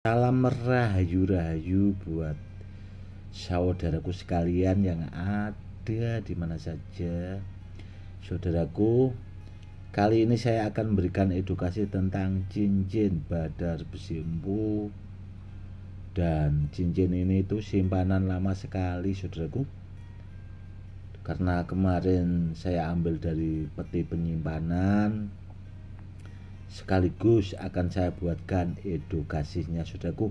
Salam rahayu-rahayu buat saudaraku sekalian yang ada di mana saja. Saudaraku, kali ini saya akan memberikan edukasi tentang cincin badar besi empu. Dan cincin ini itu simpanan lama sekali, saudaraku. Karena kemarin saya ambil dari peti penyimpanan, sekaligus akan saya buatkan edukasinya, saudaraku.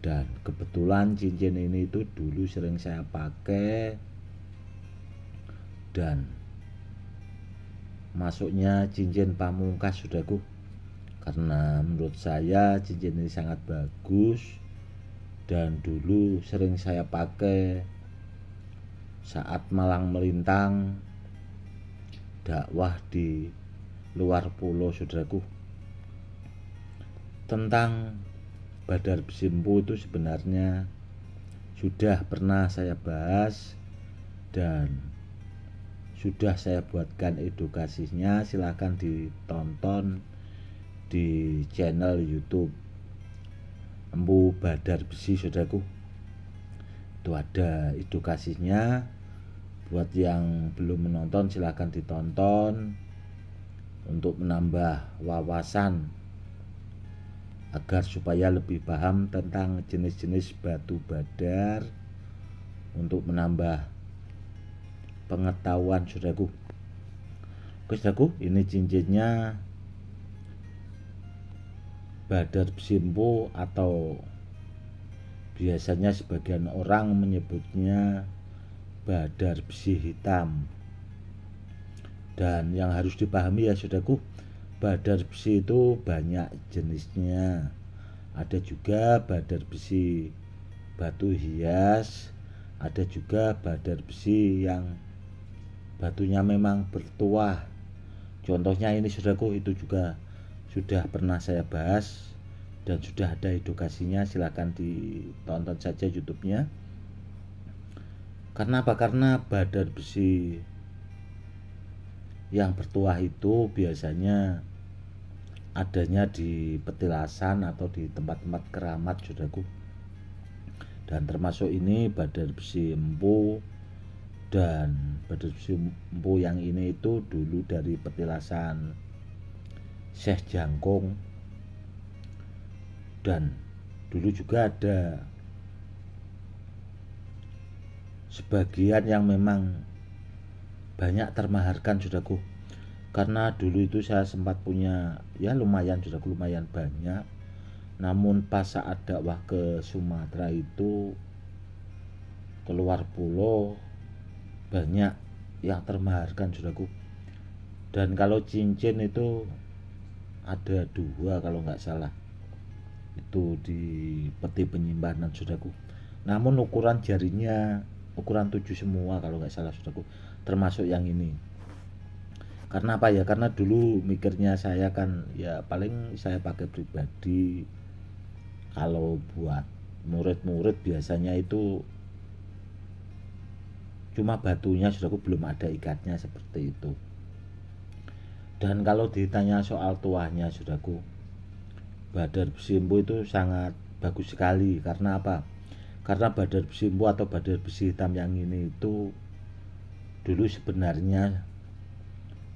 Dan kebetulan cincin ini itu dulu sering saya pakai dan masuknya cincin pamungkas, saudaraku. Karena menurut saya cincin ini sangat bagus dan dulu sering saya pakai saat malang melintang dakwah di luar pulau, saudaraku. Tentang badar besi empu itu sebenarnya sudah pernah saya bahas dan sudah saya buatkan edukasinya. Silahkan ditonton di channel YouTube Empu Badar Besi, saudaraku. Itu ada edukasinya. Buat yang belum menonton silahkan ditonton untuk menambah wawasan agar supaya lebih paham tentang jenis-jenis batu badar, untuk menambah pengetahuan, saudaraku. Oke, saudaraku, ini cincinnya badar besi empu atau biasanya sebagian orang menyebutnya badar besi hitam. Dan yang harus dipahami ya, saudaraku, badar besi itu banyak jenisnya. Ada juga badar besi batu hias, ada juga badar besi yang batunya memang bertuah. Contohnya ini, saudaraku, itu juga sudah pernah saya bahas dan sudah ada edukasinya. Silahkan ditonton saja YouTube-nya. Karena apa? Karena badar besi yang bertuah itu biasanya adanya di petilasan atau di tempat-tempat keramat, saudaraku. Dan termasuk ini badar besi empu. Dan badar besi empu yang ini itu dulu dari petilasan Syekh Jangkung. Dan dulu juga ada sebagian yang memang banyak termaharkan, saudaraku. Karena dulu itu saya sempat punya ya lumayan, saudaraku, lumayan banyak. Namun pas saat dakwah ke Sumatera itu, keluar pulau, banyak yang termaharkan, saudaraku. Dan kalau cincin itu ada 2 kalau nggak salah, itu di peti penyimpanan, saudaraku. Namun ukuran jarinya ukuran 7 semua kalau nggak salah, saudaraku, termasuk yang ini. Karena apa ya? Karena dulu mikirnya saya kan ya paling saya pakai pribadi. Kalau buat murid-murid biasanya itu cuma batunya, saudaraku, belum ada ikatnya seperti itu. Dan kalau ditanya soal tuahnya, saudaraku, badar besi empu itu sangat bagus sekali. Karena apa? Karena badar besi empu atau badar besi hitam yang ini itu dulu sebenarnya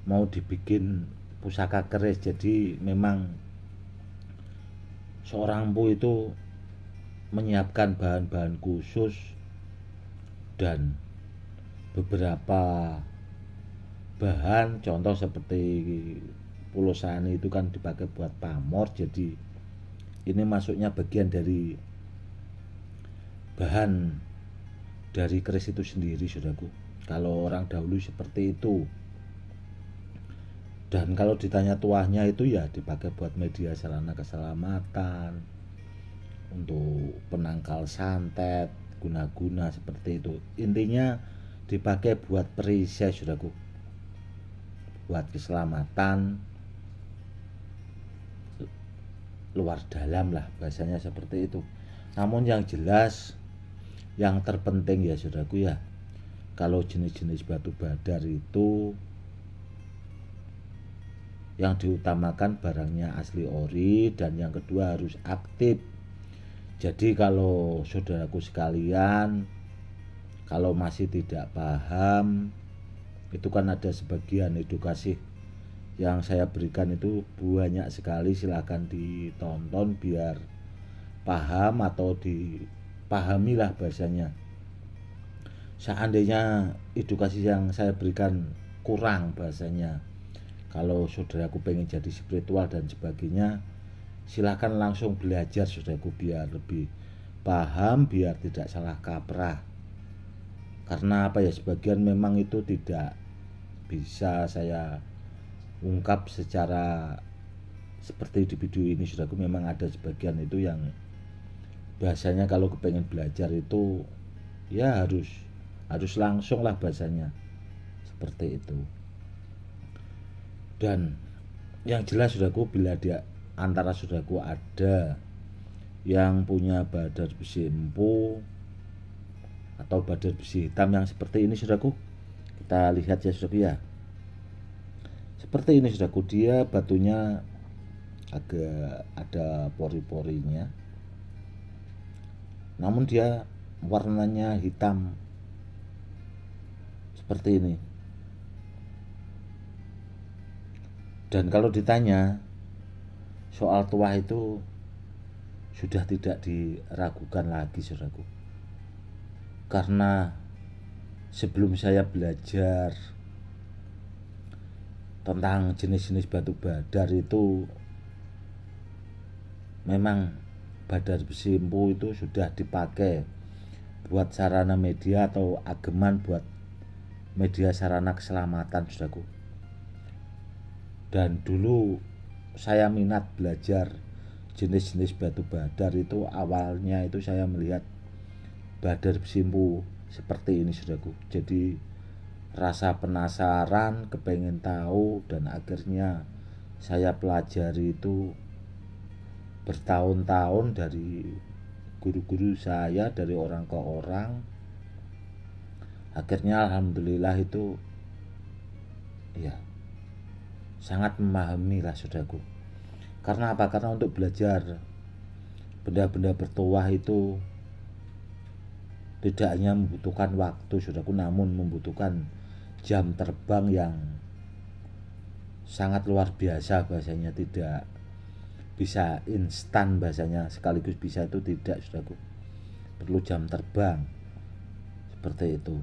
mau dibikin pusaka keris. Jadi memang seorang empu itu menyiapkan bahan-bahan khusus dan beberapa bahan, contoh seperti pulosani itu kan dipakai buat pamor. Jadi ini masuknya bagian dari bahan dari keris itu sendiri, saudaraku. Kalau orang dahulu seperti itu. Dan kalau ditanya tuahnya itu ya dipakai buat media sarana keselamatan, untuk penangkal santet, guna-guna seperti itu. Intinya dipakai buat perisai, saudaraku, buat keselamatan luar dalam lah, bahasanya seperti itu. Namun yang jelas, yang terpenting ya, saudaraku, ya, kalau jenis-jenis batu badar itu yang diutamakan barangnya asli ori, dan yang kedua harus aktif Jadi kalau saudaraku sekalian, kalau masih tidak paham, itu kan ada sebagian edukasi yang saya berikan itu banyak sekali, silahkan ditonton biar paham atau dipahamilah bahasanya. Seandainya edukasi yang saya berikan kurang bahasanya, kalau saudaraku pengen jadi spiritual dan sebagainya, silahkan langsung belajar saudaraku biar lebih paham, biar tidak salah kaprah. Karena apa ya, sebagian memang itu tidak bisa saya ungkap secara seperti di video ini saudaraku. Memang ada sebagian itu yang bahasanya kalau kepengen belajar itu ya harus langsung lah bahasanya, seperti itu. Dan yang jelas saudaraku, bila dia antara saudaraku ada yang punya badar besi empu atau badar besi hitam yang seperti ini saudaraku, kita lihat ya saudaraku ya. Seperti ini saudaraku, dia batunya agak ada pori-porinya, namun dia warnanya hitam seperti ini. Dan kalau ditanya soal tuah itu sudah tidak diragukan lagi saudaraku, karena sebelum saya belajar tentang jenis-jenis batu badar itu, memang badar besi empu itu sudah dipakai buat sarana media atau ageman buat media sarana keselamatan saudaraku. Dan dulu saya minat belajar jenis-jenis batu badar itu, awalnya itu saya melihat badar besi empu seperti ini saudaraku. Jadi rasa penasaran, kepengen tahu, dan akhirnya saya pelajari itu bertahun-tahun dari guru-guru saya, dari orang ke orang. Akhirnya alhamdulillah itu ya sangat memahami lah saudaraku. Karena apa? Karena untuk belajar benda-benda bertuah itu tidak hanya membutuhkan waktu saudaraku, namun membutuhkan jam terbang yang sangat luar biasa bahasanya. Tidak bisa instan bahasanya, sekaligus bisa itu tidak saudaraku, perlu jam terbang seperti itu.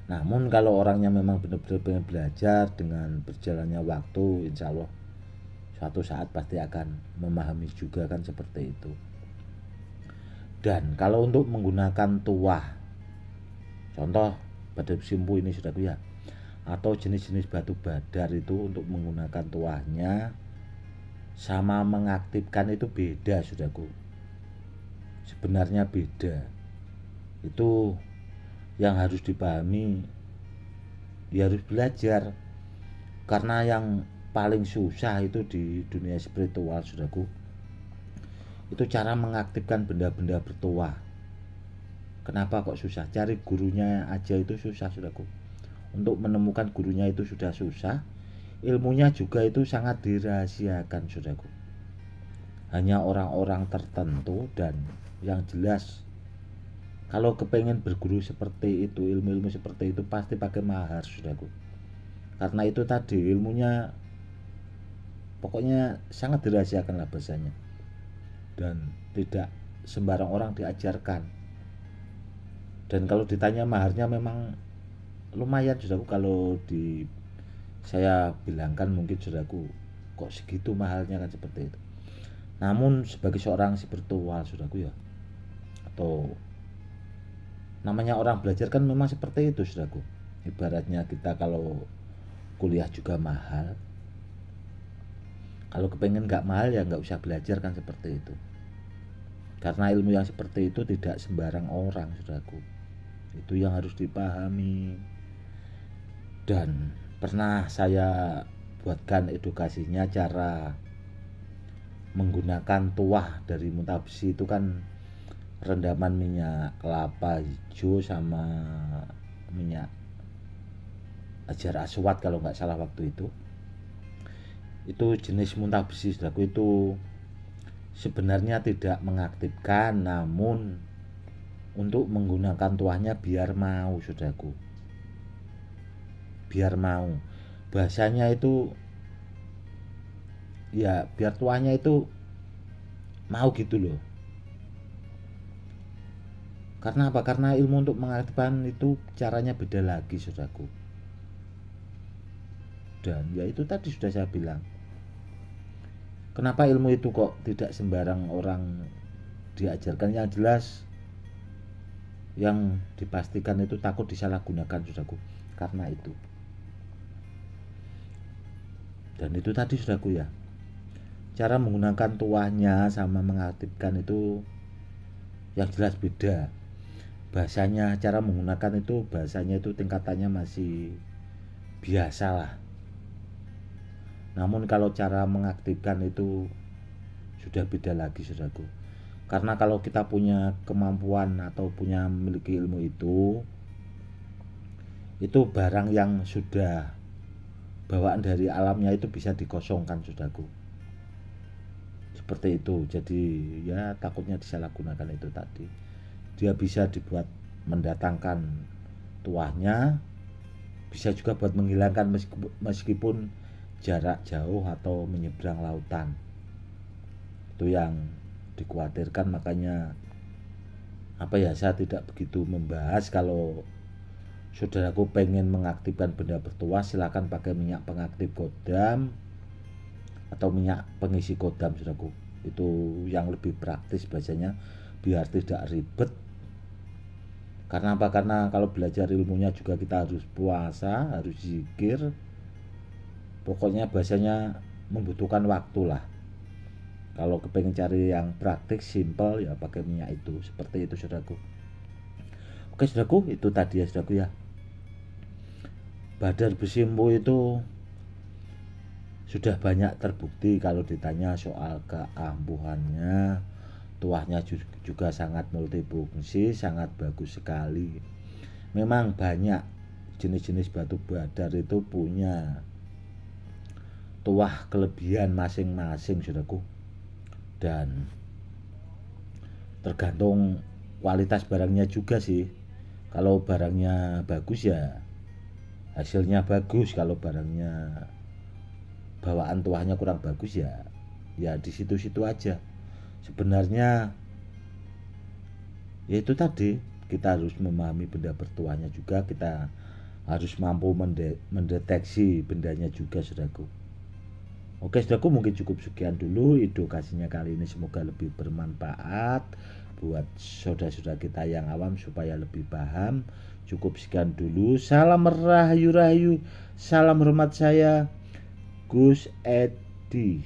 Namun kalau orangnya memang benar-benar pengen belajar, dengan berjalannya waktu insya Allah suatu saat pasti akan memahami juga kan, seperti itu. Dan kalau untuk menggunakan tuah, contoh badar besi empu ini saudaraku ya, atau jenis-jenis batu badar itu, untuk menggunakan tuahnya sama mengaktifkan itu beda saudaraku. Sebenarnya beda. Itu yang harus dipahami, ya harus belajar. Karena yang paling susah itu di dunia spiritual saudaraku, itu cara mengaktifkan benda-benda bertuah. Kenapa kok susah? Cari gurunya aja itu susah saudaraku. Untuk menemukan gurunya itu sudah susah, ilmunya juga itu sangat dirahasiakan saudaraku. Hanya orang-orang tertentu, dan yang jelas kalau kepengen berguru seperti itu, ilmu-ilmu seperti itu pasti pakai mahar saudaraku. Karena itu tadi ilmunya pokoknya sangat dirahasiakan lah bahasanya, dan tidak sembarang orang diajarkan. Dan kalau ditanya maharnya memang lumayan saudaraku. Kalau saya bilangkan mungkin saudaraku, kok segitu mahalnya kan, seperti itu. Namun sebagai seorang spiritual saudaraku ya, atau namanya orang belajar kan memang seperti itu saudaraku. Ibaratnya kita kalau kuliah juga mahal, kalau kepengen gak mahal ya gak usah belajar kan, seperti itu. Karena ilmu yang seperti itu tidak sembarang orang saudaraku, itu yang harus dipahami. Dan pernah saya buatkan edukasinya, cara menggunakan tuah dari muntah besi itu kan rendaman minyak kelapa hijau sama minyak hajar aswad kalau nggak salah waktu itu jenis muntah besi saudaraku. Itu sebenarnya tidak mengaktifkan, namun untuk menggunakan tuahnya biar mau, saudaraku. Biar mau. Bahasanya itu ya biar tuahnya itu mau gitu loh. Karena apa? Karena ilmu untuk mengaktifkan itu caranya beda lagi, saudaraku. Dan ya itu tadi sudah saya bilang. Kenapa ilmu itu kok tidak sembarang orang diajarkan? Yang jelas yang dipastikan itu takut disalahgunakan, saudaraku. Karena itu. Dan itu tadi, saudaraku, ya. Cara menggunakan tuahnya sama mengaktifkan itu yang jelas beda. Bahasanya, cara menggunakan itu bahasanya itu tingkatannya masih biasa lah. Namun kalau cara mengaktifkan itu sudah beda lagi, saudaraku. Karena kalau kita punya kemampuan atau punya memiliki ilmu itu barang yang sudah bawaan dari alamnya itu bisa dikosongkan, saudaraku. Seperti itu. Jadi ya takutnya disalahgunakan itu tadi. Dia bisa dibuat mendatangkan tuahnya, bisa juga buat menghilangkan meskipun jarak jauh atau menyeberang lautan. Itu yang dikhawatirkan, makanya saya tidak begitu membahas. Kalau saudaraku pengen mengaktifkan benda bertuah, silakan pakai minyak pengaktif kodam atau minyak pengisi kodam, saudaraku. Itu yang lebih praktis bahasanya, biar tidak ribet. Karena apa? Karena kalau belajar ilmunya juga kita harus puasa, harus zikir. Pokoknya bahasanya membutuhkan waktu lah. Kalau kepengen cari yang praktik, simple, ya pakai minyak itu. Seperti itu, saudaraku. Oke, saudaraku, itu tadi ya, saudaraku, ya. Badar Besimpu itu sudah banyak terbukti kalau ditanya soal keampuhannya. Tuahnya juga sangat multifungsi, sangat bagus sekali. Memang banyak jenis-jenis batu badar itu punya tuah kelebihan masing-masing, saudaraku. Dan tergantung kualitas barangnya juga sih. Kalau barangnya bagus ya hasilnya bagus. Kalau barangnya bawaan tuahnya kurang bagus ya di situ-situ aja. Sebenarnya ya itu tadi, kita harus memahami benda bertuahnya juga, kita harus mampu mendeteksi bendanya juga, saudaraku. Oke, saudaraku, mungkin cukup sekian dulu edukasinya kali ini. Semoga lebih bermanfaat buat saudara-saudara kita yang awam supaya lebih paham. Cukup sekian dulu. Salam rahayu, salam hormat, saya Gus Edi.